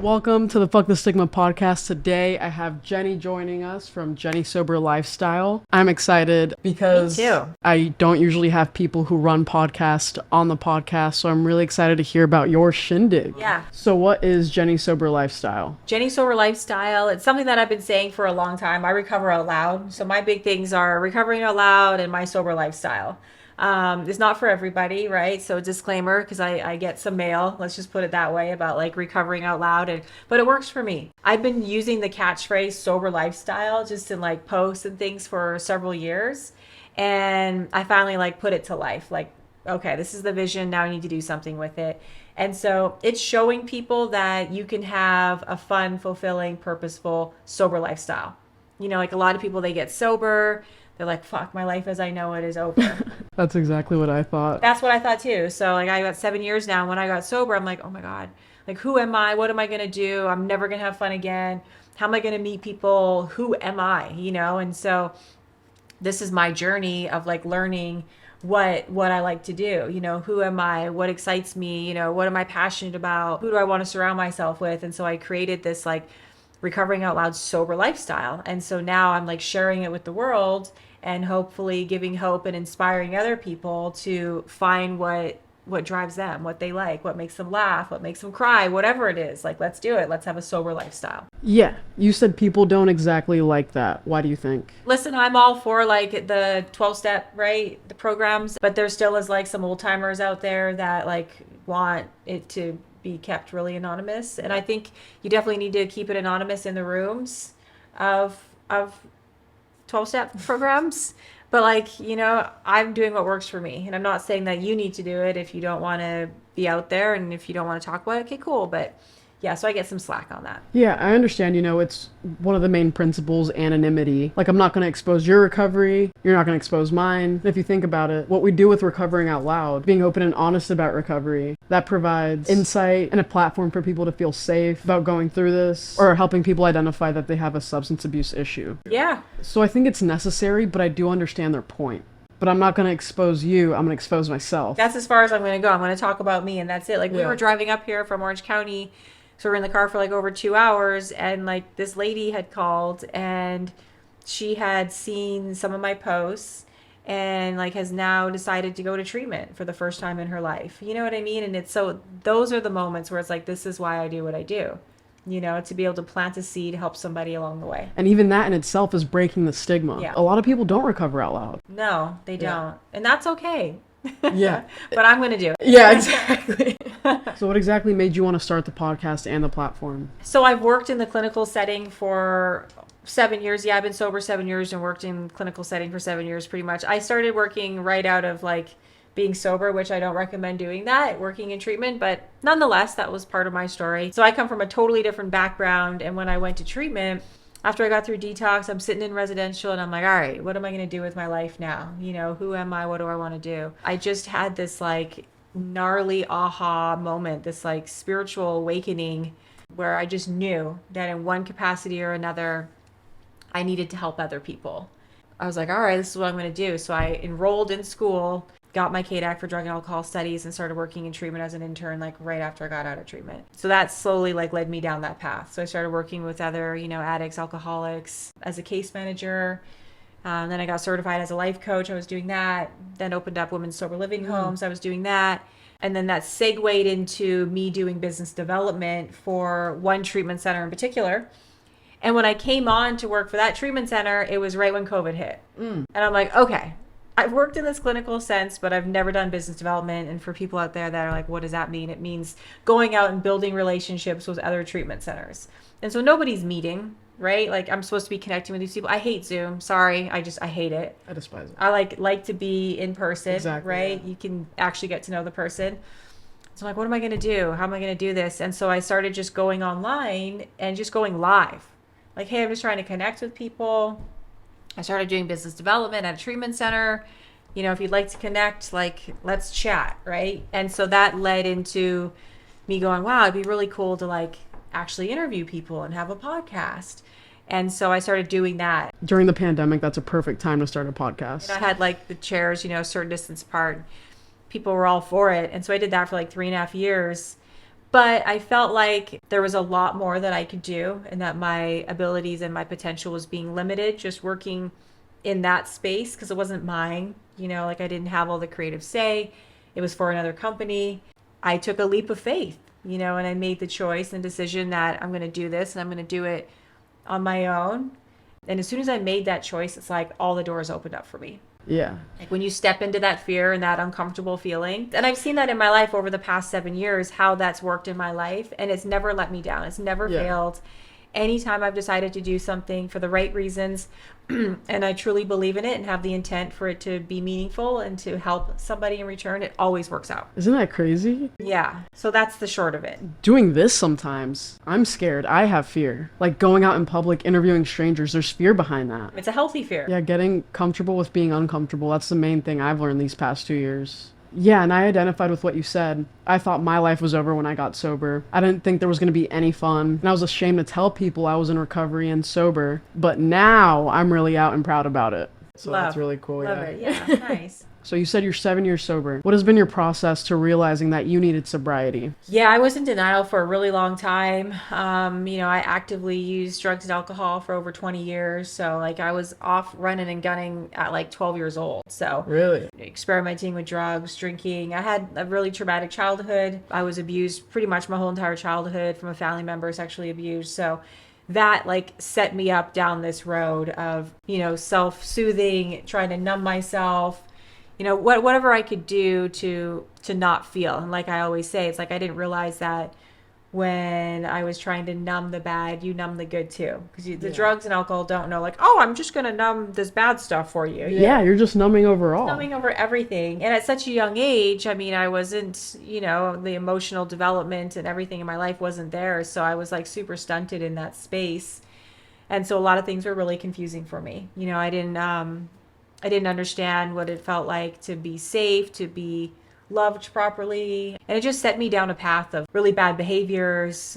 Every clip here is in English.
Welcome to the Fuck the Stigma podcast. Today I have Jenny joining us from Jenny Sober Lifestyle. I'm excited because I don't usually have people who run podcasts on the podcast, so I'm really excited to hear about your shindig. Yeah. So what is Jenny Sober Lifestyle? Jenny Sober Lifestyle, it's something that I've been saying for a long time. I recover out loud. So my big things are recovering out loud and my sober lifestyle. It's not for everybody, right? So disclaimer, because I get some mail, let's just put it that way, about like recovering out loud, but it works for me. I've been using the catchphrase sober lifestyle just in like posts and things for several years, and I finally like put it to life. Like, okay, this is the vision, now I need to do something with it. And so it's showing people that you can have a fun, fulfilling, purposeful, sober lifestyle. You know, like a lot of people, they get sober, they're like, fuck, my life as I know it is over. That's exactly what I thought. That's what I thought too. So like I got 7 years now. When I got sober, I'm like, oh my God, like who am I? What am I going to do? I'm never going to have fun again. How am I going to meet people? Who am I? You know? And so this is my journey of like learning what I like to do. You know, who am I? What excites me? You know, what am I passionate about? Who do I want to surround myself with? And so I created this like recovering out loud sober lifestyle. And so now I'm like sharing it with the world and hopefully giving hope and inspiring other people to find what drives them, what they like, what makes them laugh, what makes them cry, whatever it is. Like, let's do it. Let's have a sober lifestyle. Yeah, you said people don't exactly like that. Why do you think? Listen, I'm all for like the 12-step, right? The programs, but there still is like some old timers out there that like want it to be kept really anonymous. And I think you definitely need to keep it anonymous in the rooms of 12-step programs. But like, you know, I'm doing what works for me. And I'm not saying that you need to do it if you don't want to be out there and if you don't want to talk about it. Okay, cool. But yeah, so I get some slack on that. Yeah, I understand. You know, it's one of the main principles, anonymity. Like, I'm not going to expose your recovery. You're not going to expose mine. If you think about it, what we do with recovering out loud, being open and honest about recovery, that provides insight and a platform for people to feel safe about going through this or helping people identify that they have a substance abuse issue. Yeah. So I think it's necessary, but I do understand their point. But I'm not going to expose you. I'm going to expose myself. That's as far as I'm going to go. I'm going to talk about me and that's it. Like we were driving up here from Orange County. So we're in the car for like over 2 hours and like this lady had called and she had seen some of my posts and like has now decided to go to treatment for the first time in her life. You know what I mean? And it's so those are the moments where it's like, this is why I do what I do, you know, to be able to plant a seed, help somebody along the way. And even that in itself is breaking the stigma. Yeah. A lot of people don't recover out loud. No, they don't. And that's okay. Yeah. But I'm going to do it. Yeah, exactly. So what exactly made you want to start the podcast and the platform? So I've worked in the clinical setting for 7 years. Yeah, I've been sober 7 years and worked in clinical setting for 7 years pretty much. I started working right out of like being sober, which I don't recommend doing that, working in treatment, but nonetheless, that was part of my story. So I come from a totally different background. And when I went to treatment, after I got through detox, I'm sitting in residential and I'm like, all right, what am I going to do with my life now? You know, who am I? What do I want to do? I just had this like gnarly aha moment, this like spiritual awakening where I just knew that in one capacity or another, I needed to help other people. I was like, all right, this is what I'm going to do. So I enrolled in school, got my KDAC for drug and alcohol studies and started working in treatment as an intern, like right after I got out of treatment. So that slowly like led me down that path. So I started working with other, you know, addicts, alcoholics as a case manager. Then I got certified as a life coach. I was doing that. Then opened up women's sober living homes. I was doing that. And then that segued into me doing business development for one treatment center in particular. And when I came on to work for that treatment center, it was right when COVID hit. And I'm like, okay, I've worked in this clinical sense, but I've never done business development. And for people out there that are like, what does that mean? It means going out and building relationships with other treatment centers. And so nobody's meeting, right? Like I'm supposed to be connecting with these people. I hate Zoom. Sorry. I hate it. I despise it. I like to be in person, exactly, right? Yeah. You can actually get to know the person. So I'm like, what am I going to do? How am I going to do this? And so I started just going online and just going live. Like, hey, I'm just trying to connect with people. I started doing business development at a treatment center. You know, if you'd like to connect, like, let's chat, right? And so that led into me going, wow, it'd be really cool to like actually interview people and have a podcast. And so I started doing that. During the pandemic, that's a perfect time to start a podcast. And I had like the chairs, you know, a certain distance apart. People were all for it. And so I did that for like 3.5 years. But I felt like there was a lot more that I could do and that my abilities and my potential was being limited just working in that space because it wasn't mine. Like I didn't have all the creative say. It was for another company. I took a leap of faith, and I made the choice and decision that I'm going to do this and I'm going to do it on my own. And as soon as I made that choice, it's like all the doors opened up for me. Yeah. Like when you step into that fear and that uncomfortable feeling. And I've seen that in my life over the past 7 years, how that's worked in my life. And it's never let me down. It's never failed. Anytime I've decided to do something for the right reasons and I truly believe in it and have the intent for it to be meaningful and to help somebody in return, it always works out. Isn't that crazy? Yeah. So that's the short of it. Doing this sometimes, I'm scared. I have fear. Like going out in public, interviewing strangers, there's fear behind that. It's a healthy fear. Yeah, getting comfortable with being uncomfortable. That's the main thing I've learned these past 2 years. Yeah, and I identified with what you said. I thought my life was over when I got sober. I didn't think there was going to be any fun. And I was ashamed to tell people I was in recovery and sober. But now I'm really out and proud about it. So that's really cool. Love it. Yeah, nice. So you said you're 7 years sober. What has been your process to realizing that you needed sobriety? Yeah, I was in denial for a really long time. I actively used drugs and alcohol for over 20 years. So like I was off running and gunning at like 12 years old. So Really? Experimenting with drugs, drinking. I had a really traumatic childhood. I was abused pretty much my whole entire childhood from a family member, sexually abused. So that like set me up down this road of, self-soothing, trying to numb myself. Whatever I could do to not feel. And like I always say, it's like I didn't realize that when I was trying to numb the bad, you numb the good too. Because the drugs and alcohol don't know like, oh, I'm just going to numb this bad stuff for you. Yeah, you're just numbing overall. Numbing over everything. And at such a young age, I wasn't, the emotional development and everything in my life wasn't there. So I was like super stunted in that space. And so a lot of things were really confusing for me. I didn't understand what it felt like to be safe, to be loved properly. And it just set me down a path of really bad behaviors,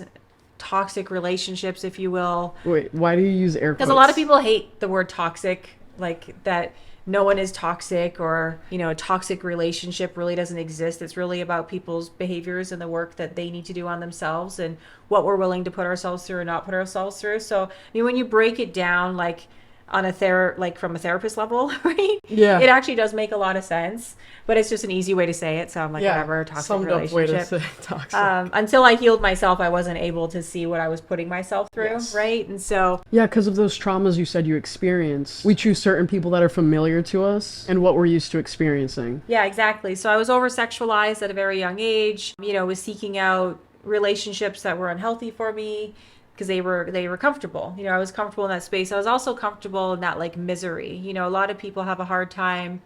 toxic relationships, if you will. Wait, why do you use air quotes? Because a lot of people hate the word toxic, like that no one is toxic or, a toxic relationship really doesn't exist. It's really about people's behaviors and the work that they need to do on themselves and what we're willing to put ourselves through or not put ourselves through. So, when you break it down, like, on from a therapist level, right? Yeah. It actually does make a lot of sense, but it's just an easy way to say it. So I'm like, whatever, toxic relationship. Way to say toxic. Until I healed myself, I wasn't able to see what I was putting myself through, right? And so... Yeah, because of those traumas you said you experience, we choose certain people that are familiar to us and what we're used to experiencing. Yeah, exactly. So I was over-sexualized at a very young age, was seeking out relationships that were unhealthy for me, because they were comfortable. I was comfortable in that space. I was also comfortable in that like misery. A lot of people have a hard time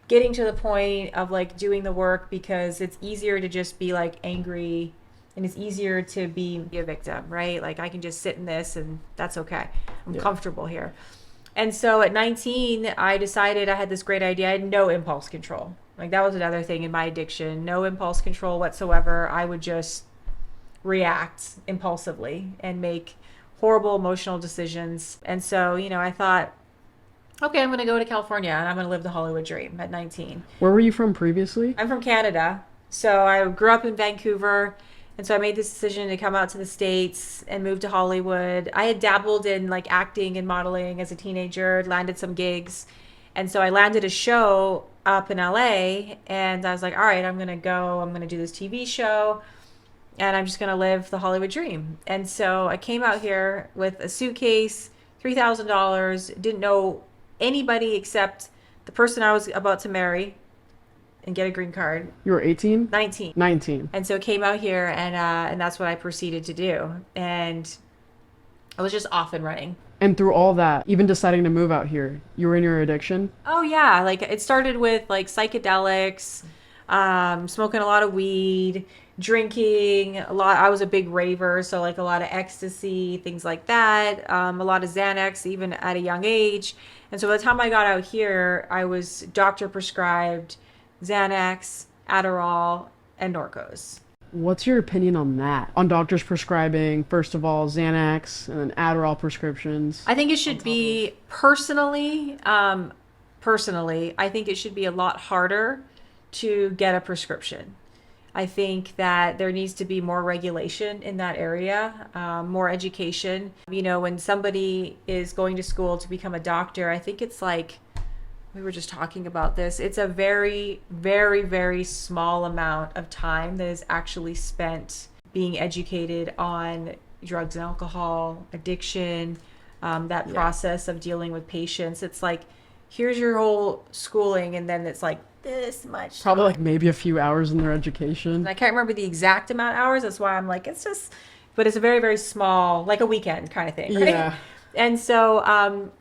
getting to the point of like doing the work because it's easier to just be like angry and it's easier to be a victim, right? Like I can just sit in this and that's okay. I'm comfortable here. And so at 19, I decided I had this great idea. I had no impulse control. Like that was another thing in my addiction. No impulse control whatsoever. I would just react impulsively and make horrible emotional decisions. And so, I thought, okay, I'm going to go to California and I'm going to live the Hollywood dream at 19. Where were you from previously? I'm from Canada. So I grew up in Vancouver. And so I made this decision to come out to the States and move to Hollywood. I had dabbled in like acting and modeling as a teenager, landed some gigs. And so I landed a show up in LA and I was like, all right, I'm going to do this TV show. And I'm just going to live the Hollywood dream. And so I came out here with a suitcase, $3,000, didn't know anybody except the person I was about to marry and get a green card. You were 18? 19. 19. And so came out here and that's what I proceeded to do. And I was just off and running. And through all that, even deciding to move out here, you were in your addiction? Oh yeah. Like it started with like psychedelics, smoking a lot of weed, drinking a lot. I was a big raver, so like a lot of ecstasy, things like that, a lot of Xanax even at a young age. And so by the time I got out here, I was doctor prescribed Xanax, Adderall, and Norcos. What's your opinion on that? On doctors prescribing, first of all, Xanax and then Adderall prescriptions? I think it should be personally, I think it should be a lot harder to get a prescription. I think that there needs to be more regulation in that area, more education. You know, when somebody is going to school to become a doctor, I think it's like, we were just talking about this, it's a very, very, very small amount of time that is actually spent being educated on drugs and alcohol, addiction, that process of dealing with patients. It's like, here's your whole schooling, and then it's like this much Probably time. like maybe a few hours in their education. And I can't remember the exact amount of hours. That's why I'm like, it's just, but it's a very, very small, like a weekend kind of thing, right? Yeah. And so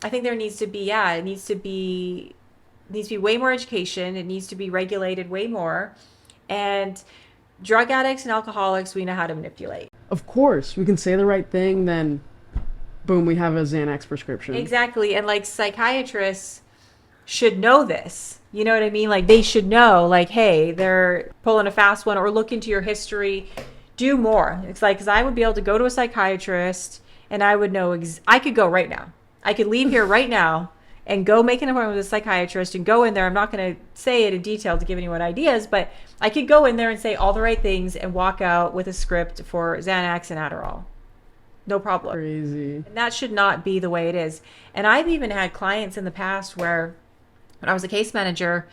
I think there needs to be, it needs to be way more education. It needs to be regulated way more. And drug addicts and alcoholics, we know how to manipulate. Of course, we can say the right thing, then boom, we have a Xanax prescription. Exactly. And like psychiatrists should know this. You know what I mean? Like they should know, like, hey, they're pulling a fast one, or look into your history, do more. It's like, because I would be able to go to a psychiatrist and I would know, I could go right now. I could leave here right now and go make an appointment with a psychiatrist and go in there. I'm not going to say it in detail to give anyone ideas, but I could go in there and say all the right things and walk out with a script for Xanax and Adderall. No problem. Crazy. And that should not be the way it is. And I've even had clients in the past where, when I was a case manager,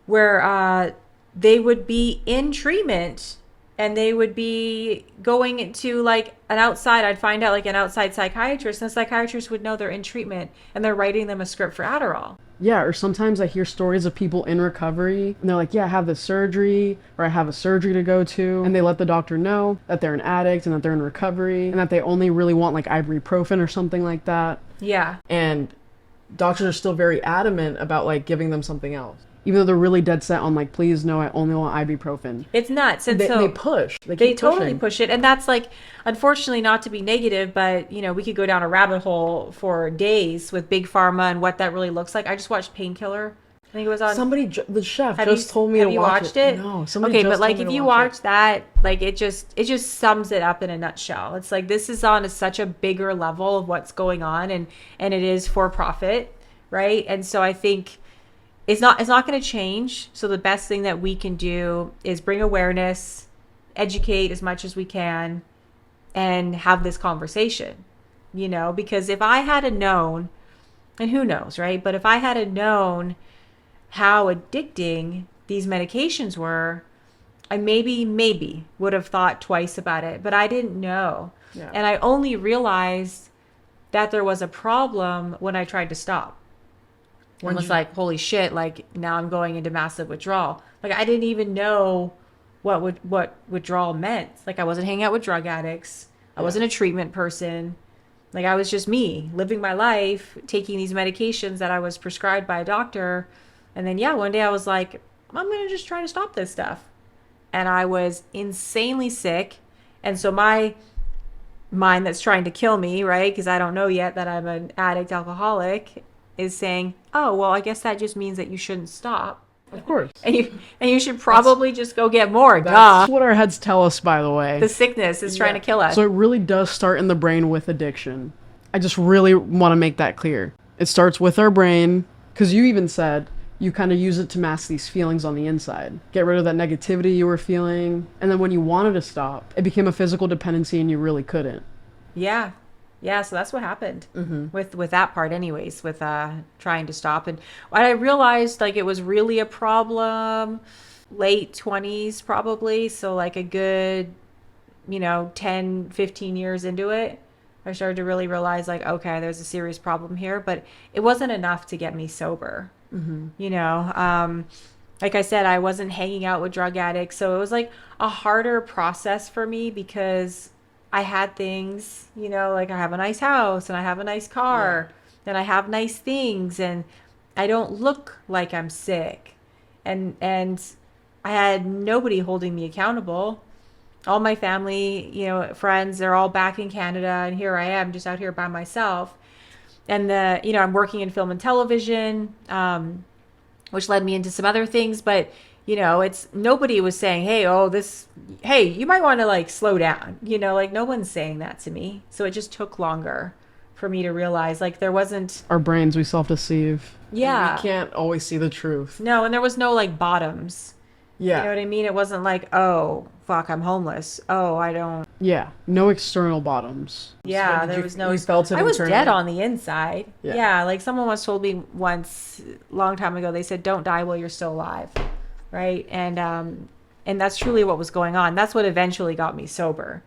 where they would be in treatment and they would be going to like an outside, I'd find out like an outside psychiatrist, and the psychiatrist would know they're in treatment and they're writing them a script for Adderall. Yeah, or sometimes I hear stories of people in recovery and they're like, yeah, I have this surgery, or I have a surgery to go to, and they let the doctor know that they're an addict and that they're in recovery and that they only really want like ibuprofen or something like that. Yeah. And doctors are still very adamant about like giving them something else, even though they're really dead set on like, please no, I only want ibuprofen. It's nuts. And They so push. They they keep totally pushing. push it. And that's like, unfortunately, not to be negative, but you know, we could go down a rabbit hole for days with big pharma and what that really looks like. I just watched Painkiller. I think it was on. Somebody, the chef Have just you, told me have to you watch watched it? No, somebody okay, just but like told if me to you watch watch that, like it just sums it up in a nutshell. It's like this is on such a bigger level of what's going on, and it is for profit, right? And so I think it's not going to change. So the best thing that we can do is bring awareness, educate as much as we can, and have this conversation. You know, because if I had known, and who knows, right? But if I had known how addicting these medications were, I maybe would have thought twice about it, but I didn't know. Yeah. And I only realized that there was a problem when I tried to stop. And was like, holy shit, like now I'm going into massive withdrawal. Like I didn't even know what withdrawal meant. Like I wasn't hanging out with drug addicts. I wasn't a treatment person. Like I was just me living my life, taking these medications that I was prescribed by a doctor. And then, one day I was like, I'm going to just try to stop this stuff. And I was insanely sick. And so my mind that's trying to kill me, right? Because I don't know yet that I'm an addict alcoholic, is saying, oh, well, I guess that just means that you shouldn't stop. Of course. And you should probably just go get more. That's what our heads tell us, by the way. The sickness is trying to kill us. So it really does start in the brain with addiction. I just really want to make that clear. It starts with our brain, because you even said you kind of use it to mask these feelings on the inside. Get rid of that negativity you were feeling. And then when you wanted to stop, it became a physical dependency and you really couldn't. Yeah. Yeah, so that's what happened with that part anyways, with trying to stop. And I realized like it was really a problem late 20s probably. So like a good, 10, 15 years into it, I started to really realize like, okay, there's a serious problem here. But it wasn't enough to get me sober. Like I said, I wasn't hanging out with drug addicts. So it was like a harder process for me because I had things, like I have a nice house and I have a nice car and I have nice things and I don't look like I'm sick. And I had nobody holding me accountable. All my family, friends, they're all back in Canada and here I am just out here by myself. And I'm working in film and television, which led me into some other things, but it's nobody was saying, hey, you might want to like slow down, like no one's saying that to me. So it just took longer for me to realize like there wasn't. Our brains, we self-deceive. Yeah. And we can't always see the truth. No. And there was no like bottoms, Yeah. You know what I mean? It wasn't like, oh, fuck, I'm homeless. Oh, I don't. Yeah. No external bottoms. Yeah, But there was no. You felt it I was internally? dead on the inside. Yeah. Yeah, like someone once told me once, a long time ago, they said, don't die while you're still alive. Right? And that's truly what was going on. That's what eventually got me sober,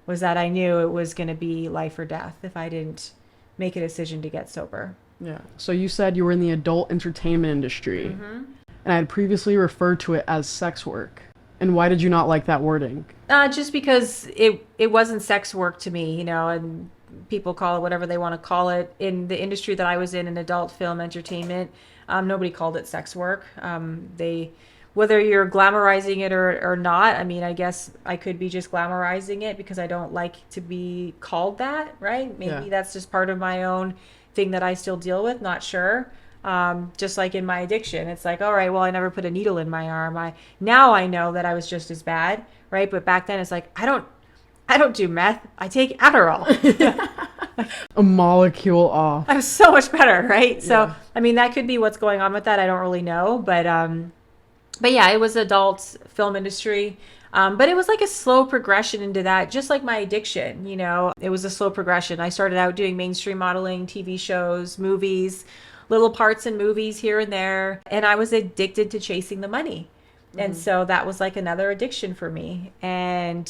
was that I knew it was going to be life or death if I didn't make a decision to get sober. Yeah. So you said you were in the adult entertainment industry. Mm-hmm. And I had previously referred to it as sex work. And why did you not like that wording? Just because it wasn't sex work to me, and people call it whatever they want to call it. In the industry that I was in adult film entertainment, nobody called it sex work. Whether you're glamorizing it or not, I mean, I guess I could be just glamorizing it because I don't like to be called that, right? Maybe that's just part of my own thing that I still deal with, not sure. Just like in my addiction, it's like, all right, well, I never put a needle in my arm. Now I know that I was just as bad, right? But back then it's like, I don't do meth. I take Adderall. A molecule off. I'm so much better, right? So, I mean, that could be what's going on with that. I don't really know, but yeah, it was adult film industry. But it was like a slow progression into that, just like my addiction, it was a slow progression. I started out doing mainstream modeling, TV shows, movies, little parts in movies here and there. And I was addicted to chasing the money. Mm-hmm. And so that was like another addiction for me. And,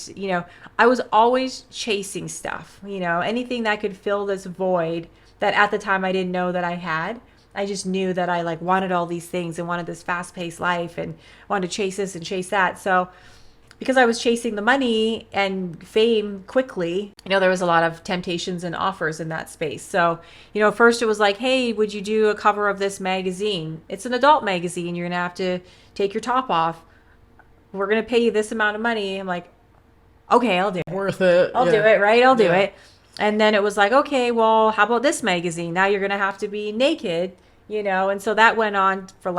I was always chasing stuff, anything that could fill this void that at the time I didn't know that I had. I just knew that I wanted all these things and wanted this fast paced life and wanted to chase this and chase that. So because I was chasing the money and fame quickly, there was a lot of temptations and offers in that space. So, first it was like, hey, would you do a cover of this magazine? It's an adult magazine. You're going to have to take your top off. We're going to pay you this amount of money. I'm like, okay, I'll do it. Worth it. I'll do it, right? I'll do it. And then it was like, okay, well, how about this magazine? Now you're going to have to be naked, and so that went on for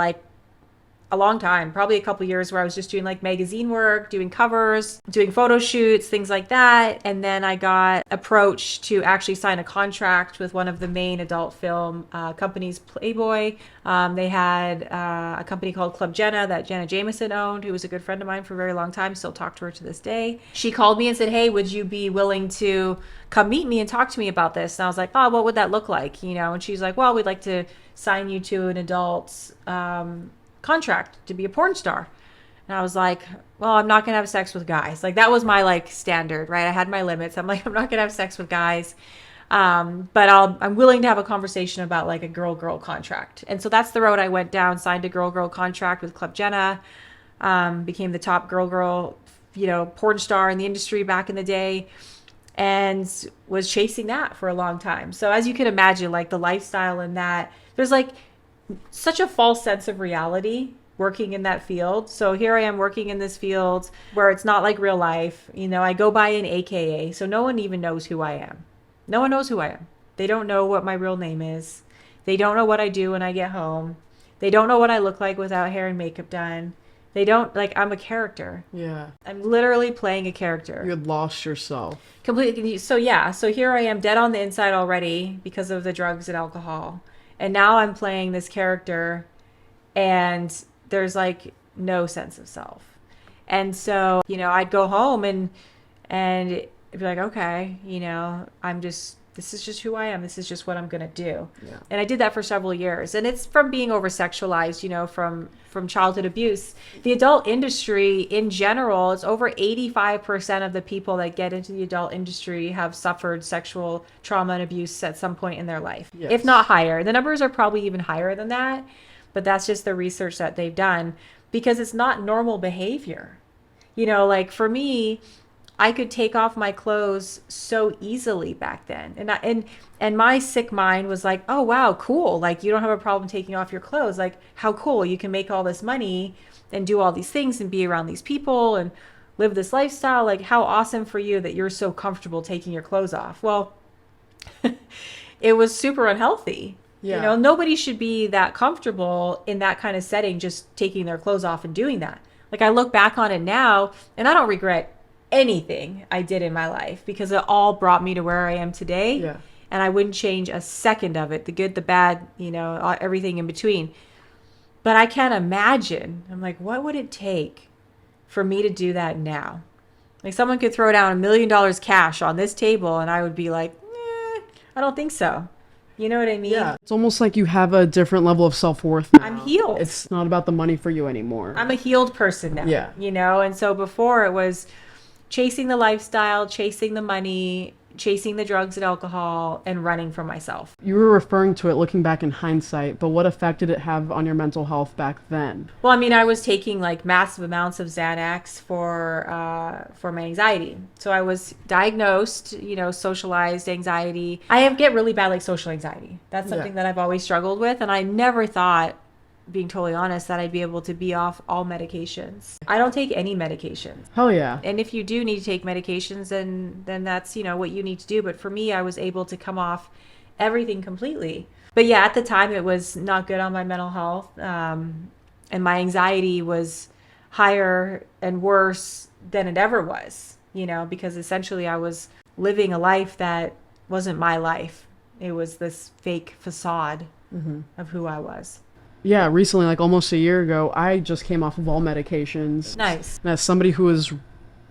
a long time, probably a couple years, where I was just doing magazine work, doing covers, doing photo shoots, things like that. And then I got approached to actually sign a contract with one of the main adult film companies, Playboy. They had a company called Club Jenna that Jenna Jameson owned, who was a good friend of mine for a very long time. Still talk to her to this day. She called me and said, hey, would you be willing to come meet me and talk to me about this? And I was like, oh, what would that look like? And she's like, well, we'd like to sign you to an adult contract to be a porn star. And I was like, well, I'm not gonna have sex with guys. That was my standard, right? I had my limits. I'm like, I'm not gonna have sex with guys, but I'm willing to have a conversation about a girl contract. And so that's the road I went down. Signed a girl contract with Club Jenna, became the top girl porn star in the industry back in the day, and was chasing that for a long time. So as you can imagine, the lifestyle in that, there's such a false sense of reality working in that field. So here I am working in this field where it's not like real life. I go by an AKA, so no one even knows who I am. No one knows who I am. They don't know what my real name is. They don't know what I do when I get home. They don't know what I look like without hair and makeup done. They don't, I'm a character. Yeah. I'm literally playing a character. You had lost yourself. Completely. So yeah, so here I am dead on the inside already because of the drugs and alcohol. And now I'm playing this character and there's no sense of self. And so, I'd go home and it'd be like, okay, this is just who I am. This is just what I'm going to do. Yeah. And I did that for several years. And it's from being over sexualized, from childhood abuse. The adult industry in general, it's over 85% of the people that get into the adult industry have suffered sexual trauma and abuse at some point in their life, yes, if not higher. The numbers are probably even higher than that, but that's just the research that they've done because it's not normal behavior. For me, I could take off my clothes so easily back then. And my sick mind was like, oh, wow, cool. You don't have a problem taking off your clothes. How cool. You can make all this money and do all these things and be around these people and live this lifestyle. How awesome for you that you're so comfortable taking your clothes off. Well, it was super unhealthy. Yeah. Nobody should be that comfortable in that kind of setting, just taking their clothes off and doing that. I look back on it now and I don't regret anything I did in my life because it all brought me to where I am today. Yeah. And I wouldn't change a second of it, the good, the bad, everything in between. But I can't imagine. I'm like, what would it take for me to do that now. Like someone could throw down $1 million cash on this table and I would be like, I don't think so. You know what I mean? Yeah. It's almost like you have a different level of self-worth now. I'm healed. It's not about the money for you anymore. I'm a healed person now. Yeah. You know, and so before it was chasing the lifestyle, chasing the money, chasing the drugs and alcohol, and running from myself. You were referring to it looking back in hindsight, but what effect did it have on your mental health back then? Well, I mean, I was taking like massive amounts of Xanax for my anxiety. So I was diagnosed, you know, socialized anxiety. I get really bad like social anxiety. That's something that I've always struggled with, and I never thought, being totally honest, that I'd be able to be off all medications. I don't take any medications. Hell yeah. And if you do need to take medications, then that's, you know, what you need to do. But for me, I was able to come off everything completely. But yeah, at the time it was not good on my mental health. And my anxiety was higher and worse than it ever was, you know, because essentially I was living a life that wasn't my life. It was this fake facade of who I was. Yeah, recently, like almost a year ago, I just came off of all medications. Nice. And as somebody who is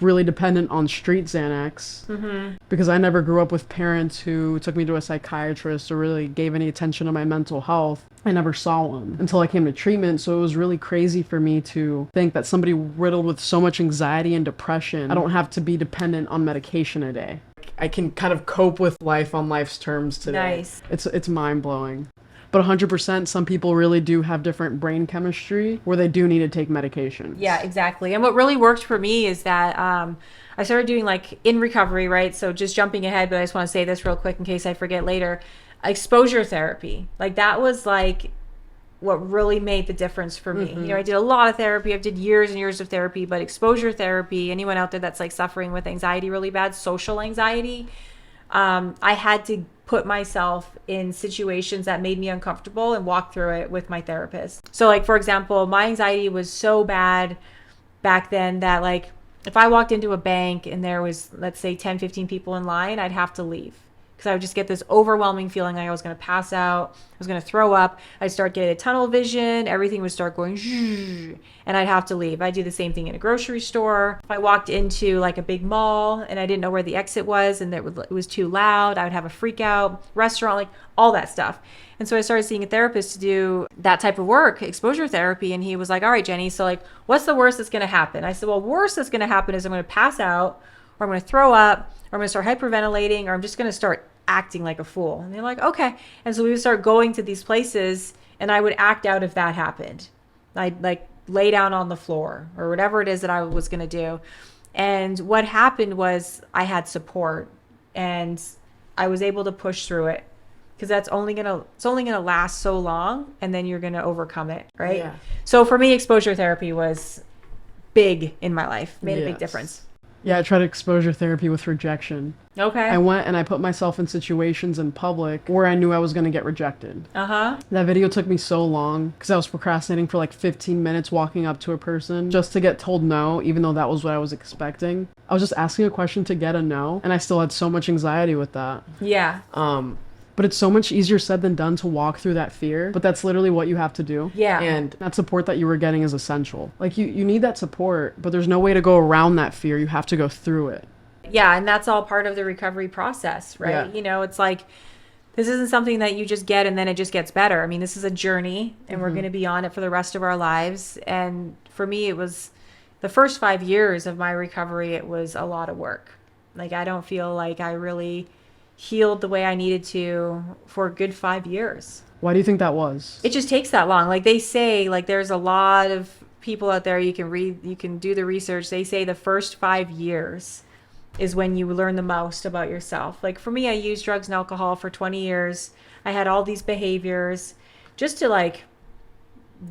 really dependent on street Xanax, because I never grew up with parents who took me to a psychiatrist or really gave any attention to my mental health, I never saw one until I came to treatment. So it was really crazy for me to think that somebody riddled with so much anxiety and depression, I don't have to be dependent on medication a day. I can kind of cope with life on life's terms today. Nice. It's mind-blowing. But 100%, some people really do have different brain chemistry where they do need to take medication. Yeah, exactly. And what really worked for me is that I started doing like in recovery, right? So just jumping ahead, but I just want to say this real quick in case I forget later. Exposure therapy. Like that was like what really made the difference for me. You know, I did a lot of therapy. I did years and years of therapy, but exposure therapy, anyone out there that's like suffering with anxiety really bad, social anxiety, I had to put myself in situations that made me uncomfortable and walk through it with my therapist. So like, for example, my anxiety was so bad back then that like, if I walked into a bank and there was, let's say 10, 15 people in line, I'd have to leave. Because I would just get this overwhelming feeling like I was going to pass out. I was going to throw up. I'd start getting a tunnel vision. Everything would start going, and I'd have to leave. I'd do the same thing in a grocery store. If I walked into like a big mall and I didn't know where the exit was and it was too loud, I would have a freak out. Restaurant, like all that stuff. And so I started seeing a therapist to do that type of work, exposure therapy. And he was like, all right, Jenny, so like, what's the worst that's going to happen? I said, well, worst that's going to happen is I'm going to pass out, or I'm going to throw up, or I'm going to start hyperventilating, or I'm just going to start acting like a fool. And they're like, okay. And so we would start going to these places and I would act out if that happened. I'd like lay down on the floor or whatever it is that I was going to do. And what happened was I had support and I was able to push through it, because it's only going to last so long and then you're going to overcome it. Right. Yeah. So for me, exposure therapy was big in my life, made a big difference. Yeah, I tried exposure therapy with rejection. Okay. I went and I put myself in situations in public where I knew I was going to get rejected. Uh-huh. That video took me so long because I was procrastinating for like 15 minutes walking up to a person just to get told no, even though that was what I was expecting. I was just asking a question to get a no, and I still had so much anxiety with that. Yeah. But it's so much easier said than done to walk through that fear. But that's literally what you have to do. Yeah. And that support that you were getting is essential. Like you need that support, but there's no way to go around that fear. You have to go through it. Yeah. And that's all part of the recovery process, right? Yeah. You know, it's like, this isn't something that you just get and then it just gets better. I mean, this is a journey and we're going to be on it for the rest of our lives. And for me, it was the first 5 years of my recovery. It was a lot of work. Like, I don't feel like I really healed the way I needed to for a good 5 years. Why do you think that was? It just takes that long. Like they say, like there's a lot of people out there, you can read, you can do the research. They say the first 5 years is when you learn the most about yourself. Like for me, I used drugs and alcohol for 20 years. I had all these behaviors just to like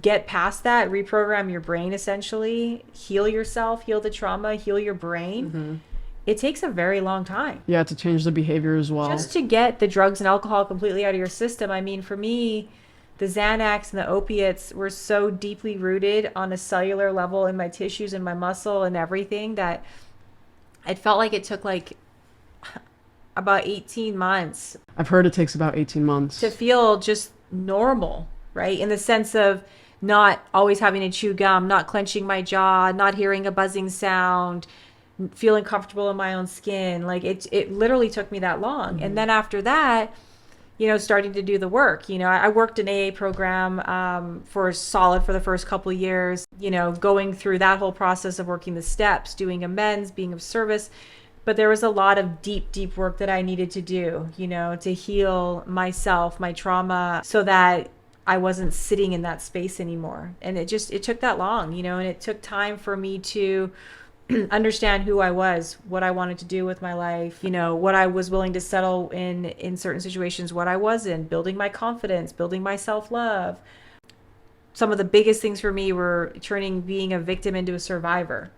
get past that, reprogram your brain, essentially, heal yourself, heal the trauma, heal your brain. It takes a very long time. Yeah, to change the behavior as well. Just to get the drugs and alcohol completely out of your system. I mean, for me, the Xanax and the opiates were so deeply rooted on a cellular level in my tissues and my muscle and everything that it felt like it took like about 18 months. I've heard it takes about 18 months. To feel just normal, right? In the sense of not always having to chew gum, not clenching my jaw, not hearing a buzzing sound, feeling comfortable in my own skin. Like it literally took me that long. And then after that, starting to do the work. I worked an AA program for the first couple of years, going through that whole process of working the steps, doing amends, being of service. But there was a lot of deep, deep work that I needed to do, to heal myself, my trauma, so that I wasn't sitting in that space anymore. And it took that long, and it took time for me to understand who I was, what I wanted to do with my life, what I was willing to settle in certain situations, what I wasn't, building my confidence, building my self-love. Some of the biggest things for me were turning being a victim into a survivor.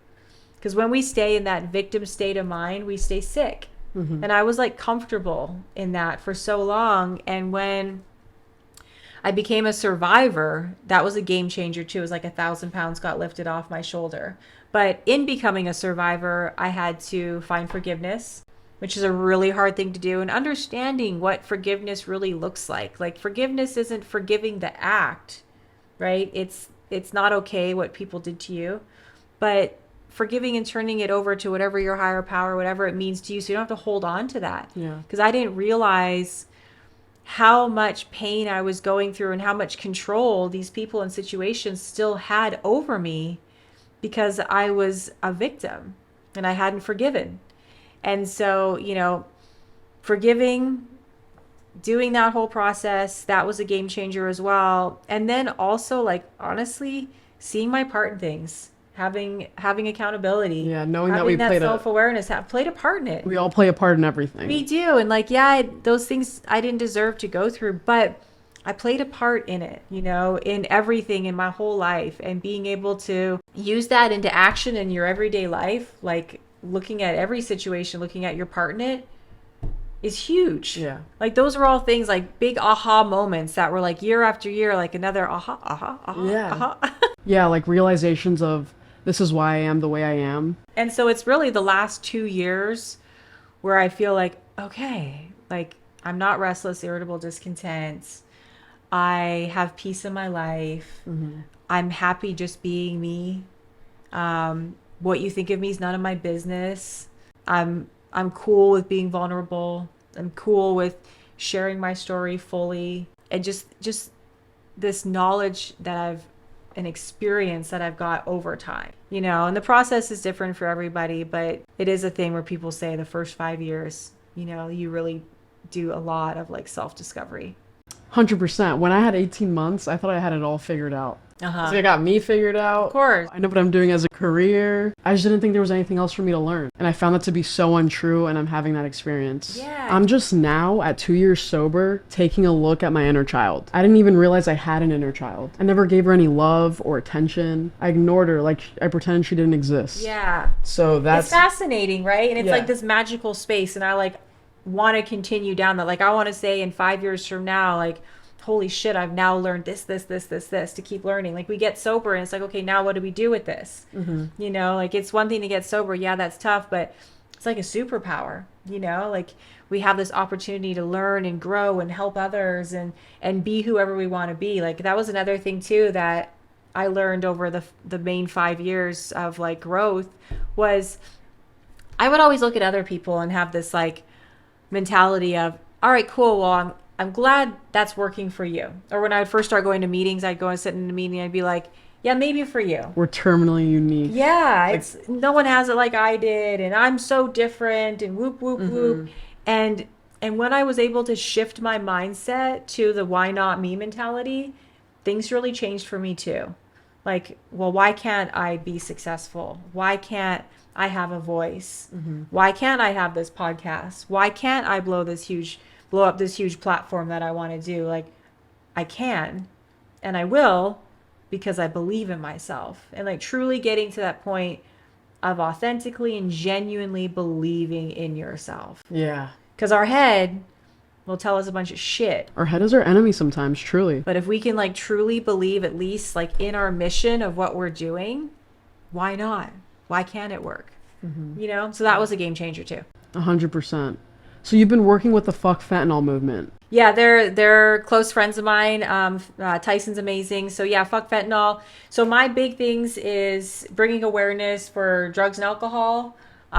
Because when we stay in that victim state of mind, we stay sick. And I was like comfortable in that for so long. And when I became a survivor, that was a game changer too. It was like 1,000 pounds got lifted off my shoulder. But in becoming a survivor, I had to find forgiveness, which is a really hard thing to do, and understanding what forgiveness really looks like. Like, forgiveness isn't forgiving the act, right? It's not okay what people did to you, but forgiving and turning it over to whatever your higher power, whatever it means to you, so you don't have to hold on to that. Yeah. Because I didn't realize how much pain I was going through and how much control these people and situations still had over me, because I was a victim and I hadn't forgiven. And so, forgiving, doing that whole process, that was a game changer as well. And then also, like, honestly, seeing my part in things, having accountability. Yeah, knowing that we played self-awareness, played a part in it. We all play a part in everything. We do. And those things I didn't deserve to go through, but I played a part in it, in everything in my whole life, and being able to use that into action in your everyday life, like looking at every situation, looking at your part in it, is huge. Yeah. Like, those are all things, like big aha moments that were like year after year, like another aha. Yeah. Aha. Yeah, like realizations of, this is why I am the way I am. And so it's really the last 2 years where I feel like, okay, like, I'm not restless, irritable, discontent. I have peace in my life. I'm happy just being me. What you think of me is none of my business. I'm cool with being vulnerable. I'm cool with sharing my story fully. And just this knowledge that an experience that I've got over time, and the process is different for everybody, but it is a thing where people say the first 5 years, you really do a lot of like self-discovery. 100%. When I had 18 months, I thought I had it all figured out. So I got me figured out. Of course. I know what I'm doing as a career. I just didn't think there was anything else for me to learn. And I found that to be so untrue, and I'm having that experience. Yeah. I'm just now, at 2 years sober, taking a look at my inner child. I didn't even realize I had an inner child. I never gave her any love or attention. I ignored her, like I pretended she didn't exist. Yeah. So that's... It's fascinating, right? And it's Yeah. like this magical space, and I want to continue down that. Like, I want to say in 5 years from now, like, holy shit, I've now learned this, to keep learning. Like, we get sober and it's like, okay, now what do we do with this? Like, it's one thing to get sober. Yeah, that's tough, but it's like a superpower, like we have this opportunity to learn and grow and help others and be whoever we want to be. Like, that was another thing too that I learned over the main 5 years of like growth, was I would always look at other people and have this like mentality of, all right, cool, well, I'm glad that's working for you. Or when I would first start going to meetings, I'd go and sit in a meeting and I'd be like, yeah, maybe for you. We're terminally unique. Yeah, it's no one has it like I did, and I'm so different, and whoop, whoop, whoop. And when I was able to shift my mindset to the why not me mentality, things really changed for me too. Like, well, why can't I be successful? Why can't I have a voice? Why can't I have this podcast? Why can't I blow up this huge platform that I want to do? Like, I can, and I will, because I believe in myself. And like truly getting to that point of authentically and genuinely believing in yourself. Yeah. Because our head will tell us a bunch of shit. Our head is our enemy sometimes, truly. But if we can like truly believe, at least like in our mission of what we're doing, why not? Why can't it work? So that was a game changer too. 100%. So you've been working with the Fuck Fentanyl movement. Yeah, they're close friends of mine. Tyson's amazing. So yeah, fuck fentanyl. So my big things is bringing awareness for drugs and alcohol, the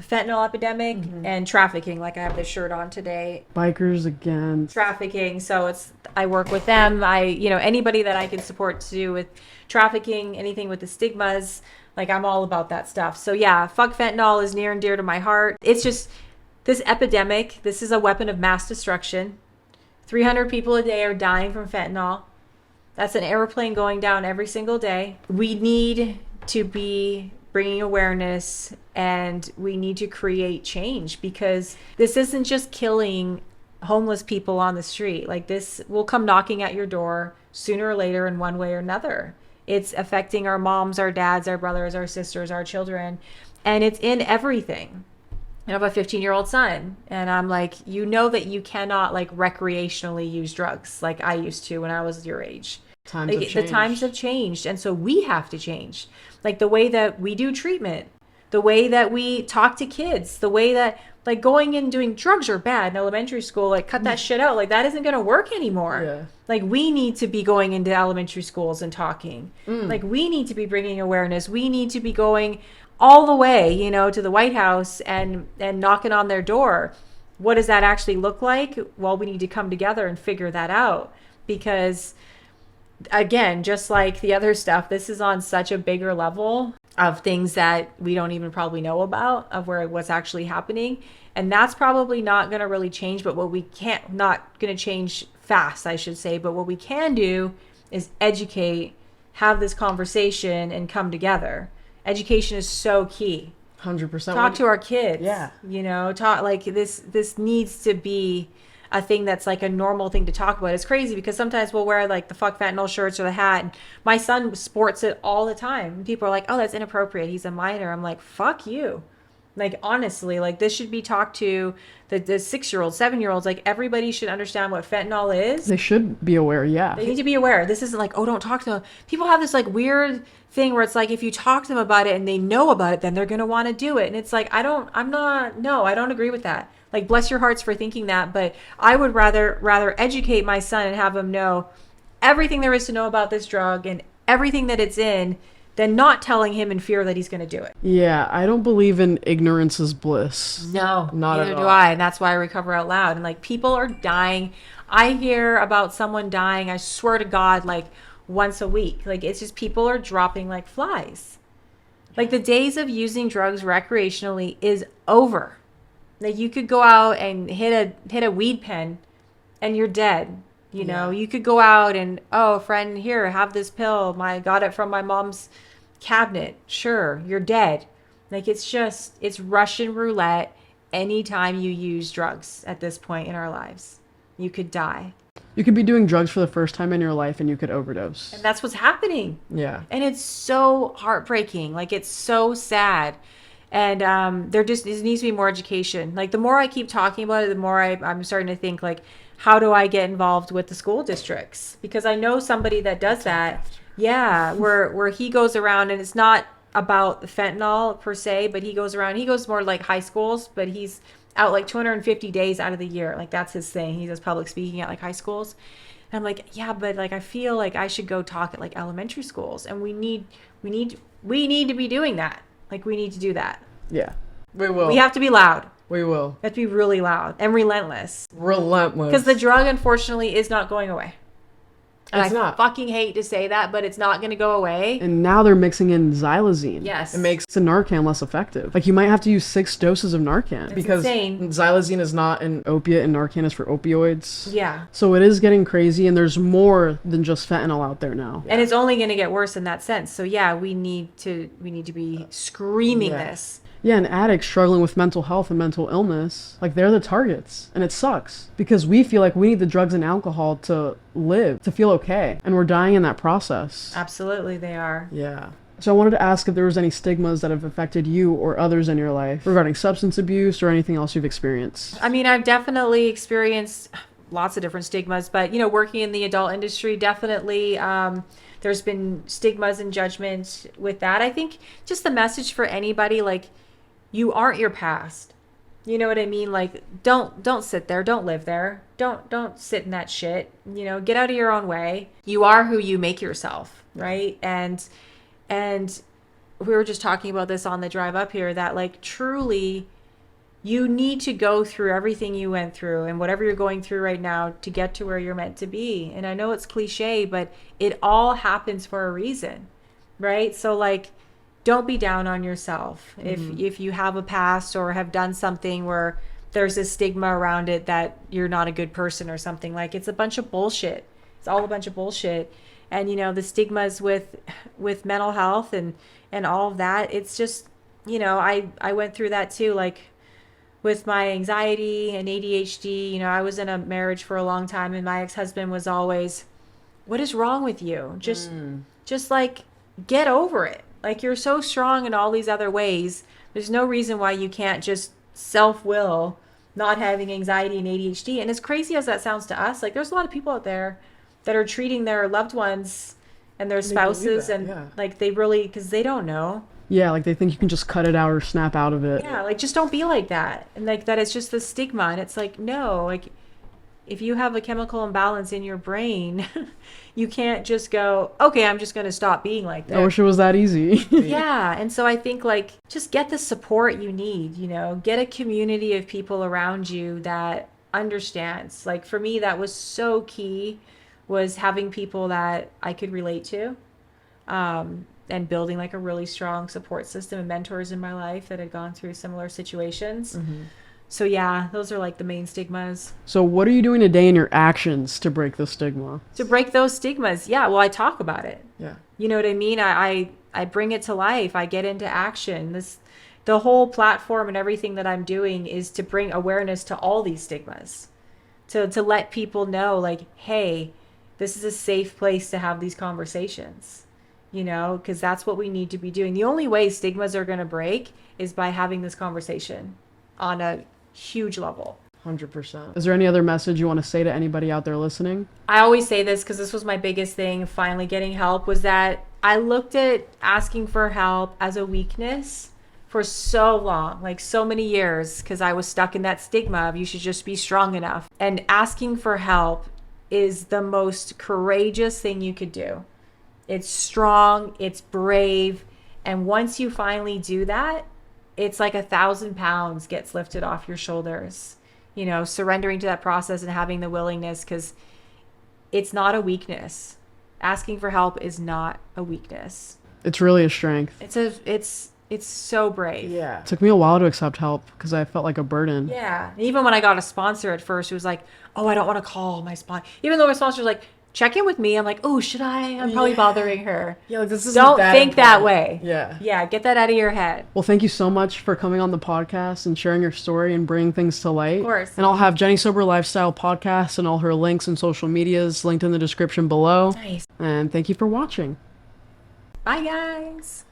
fentanyl epidemic, and trafficking. Like I have this shirt on today. Bikers against Trafficking. So I work with them. Anybody that I can support to do with trafficking, anything with the stigmas. Like I'm all about that stuff. So yeah, fuck fentanyl is near and dear to my heart. It's just this epidemic. This is a weapon of mass destruction. 300 people a day are dying from fentanyl. That's an airplane going down every single day. We need to be bringing awareness and we need to create change because this isn't just killing homeless people on the street. Like this will come knocking at your door sooner or later in one way or another. It's affecting our moms, our dads, our brothers, our sisters, our children, and it's in everything. I have a 15-year-old son, and I'm like, that you cannot like recreationally use drugs like I used to when I was your age. The times have changed, and so we have to change. Like the way that we do treatment, the way that we talk to kids, the way that like going and doing drugs are bad in elementary school, like cut that shit out. Like that isn't going to work anymore. Yeah. Like we need to be going into elementary schools and talking. Like we need to be bringing awareness. We need to be going all the way, to the White House and knocking on their door. What does that actually look like? Well, we need to come together and figure that out because again, just like the other stuff, this is on such a bigger level of things that we don't even probably know about of what's actually happening. And that's probably not going to really change, but not going to change fast, I should say. But what we can do is educate, have this conversation and come together. Education is so key. 100%. Talk to our kids. Yeah. Talk like this needs to be a thing that's like a normal thing to talk about. It's crazy because sometimes we'll wear like the fuck fentanyl shirts or the hat. And my son sports it all the time. And people are like, oh, that's inappropriate. He's a minor. I'm like, fuck you. Like, honestly, like this should be talked to the 6-year-olds, 7-year-olds. Like everybody should understand what fentanyl is. They should be aware. Yeah. They need to be aware. This isn't like, oh, don't talk to them. People have this like weird thing where it's like, if you talk to them about it and they know about it, then they're going to want to do it. And it's like, I don't agree with that. Like, bless your hearts for thinking that. But I would rather educate my son and have him know everything there is to know about this drug and everything that it's in than not telling him in fear that he's going to do it. Yeah, I don't believe in ignorance is bliss. No, not neither at do all. I. And that's why I recover out loud. And like people are dying. I hear about someone dying, I swear to God, like once a week. Like it's just people are dropping like flies. Like the days of using drugs recreationally is over. Like you could go out and hit a weed pen and you're dead. You could go out and, oh, friend, here, have this pill. I got it from my mom's cabinet. Sure, you're dead. Like it's Russian roulette anytime you use drugs at this point in our lives. You could die. You could be doing drugs for the first time in your life and you could overdose. And that's what's happening. Yeah. And it's so heartbreaking. Like it's so sad. And there needs to be more education. Like the more I keep talking about it, the more I'm starting to think like, how do I get involved with the school districts? Because I know somebody that does that. Yeah, where he goes around and it's not about the fentanyl per se, but he goes more like high schools, but he's out like 250 days out of the year. Like that's his thing. He does public speaking at like high schools. And I'm like, yeah, but like I feel like I should go talk at like elementary schools and we need to be doing that. Like we need to do that. Yeah. We will. We have to be loud. We will. We have to be really loud and relentless. Relentless. Because the drug, unfortunately, is not going away. And It's not. Fucking hate to say that, but it's not going to go away. And now they're mixing in xylazine. Yes. It makes the Narcan less effective. Like you might have to use 6 doses of Narcan. Because insane. xylazine is not an opiate and Narcan is for opioids. Yeah. So it is getting crazy and there's more than just fentanyl out there now. And it's only going to get worse in that sense. So yeah, we need to be screaming this. Yeah, and addicts struggling with mental health and mental illness, like they're the targets. And it sucks because we feel like we need the drugs and alcohol to live, to feel okay. And we're dying in that process. Absolutely, they are. Yeah. So I wanted to ask if there was any stigmas that have affected you or others in your life regarding substance abuse or anything else you've experienced. I mean, I've definitely experienced lots of different stigmas, but working in the adult industry, definitely there's been stigmas and judgment with that. I think just the message for anybody, like, you aren't your past. You know what I mean? Like, don't sit there. Don't live there. Don't sit in that shit. You know, get out of your own way. You are who you make yourself, right? And we were just talking about this on the drive up here, that like truly you need to go through everything you went through and whatever you're going through right now to get to where you're meant to be. And I know it's cliche, but it all happens for a reason, right? So like, don't be down on yourself. If you have a past or have done something where there's a stigma around it that you're not a good person or something, like, it's a bunch of bullshit. It's all a bunch of bullshit. And, you know, the stigmas with mental health and all of that, it's just, you know, I went through that too. Like with my anxiety and ADHD, you know, I was in a marriage for a long time and my ex-husband was always, what is wrong with you? Just like, get over it. Like, you're so strong in all these other ways. There's no reason why you can't just self-will not having anxiety and ADHD. And as crazy as that sounds to us, like, there's a lot of people out there that are treating their loved ones and their spouses like, they really, because they don't know. Yeah, like they think you can just cut it out or snap out of it. Yeah, like, just don't be like that. And like, that it's just the stigma. And it's like, no, like, if you have a chemical imbalance in your brain, you can't just go, okay, I'm just going to stop being like that. I wish it was that easy. Yeah. And so I think, like, just get the support you need, you know, get a community of people around you that understands. Like, for me, that was so key, was having people that I could relate to, and building like a really strong support system and mentors in my life that had gone through similar situations. So yeah, those are like the main stigmas. So what are you doing today in your actions to break the stigma? To break those stigmas? Yeah, well, I talk about it. Yeah. You know what I mean? I bring it to life. I get into action. The whole platform and everything that I'm doing is to bring awareness to all these stigmas. To let people know, like, hey, this is a safe place to have these conversations. You know, because that's what we need to be doing. The only way stigmas are going to break is by having this conversation on a huge level. 100%. Is there any other message you want to say to anybody out there listening? I always say this because this was my biggest thing, finally getting help, was that I looked at asking for help as a weakness for so long, like so many years, because I was stuck in that stigma of you should just be strong enough. And asking for help is the most courageous thing you could do. It's strong, it's brave, and once you finally do that, it's like 1,000 pounds gets lifted off your shoulders, you know, surrendering to that process and having the willingness, because it's not a weakness. Asking for help is not a weakness. It's really a strength. It's so brave. Yeah. It took me a while to accept help because I felt like a burden. Yeah. And even when I got a sponsor at first, it was like, oh, I don't want to call my sponsor. Even though my sponsor was like, check in with me. I'm like, oh, should I? I'm probably bothering her. Yeah, like, this isn't Don't that think important. that way. Yeah. Yeah, get that out of your head. Well, thank you so much for coming on the podcast and sharing your story and bringing things to light. Of course. And I'll have Jenny Sober Lifestyle Podcast and all her links and social medias linked in the description below. Nice. And thank you for watching. Bye, guys.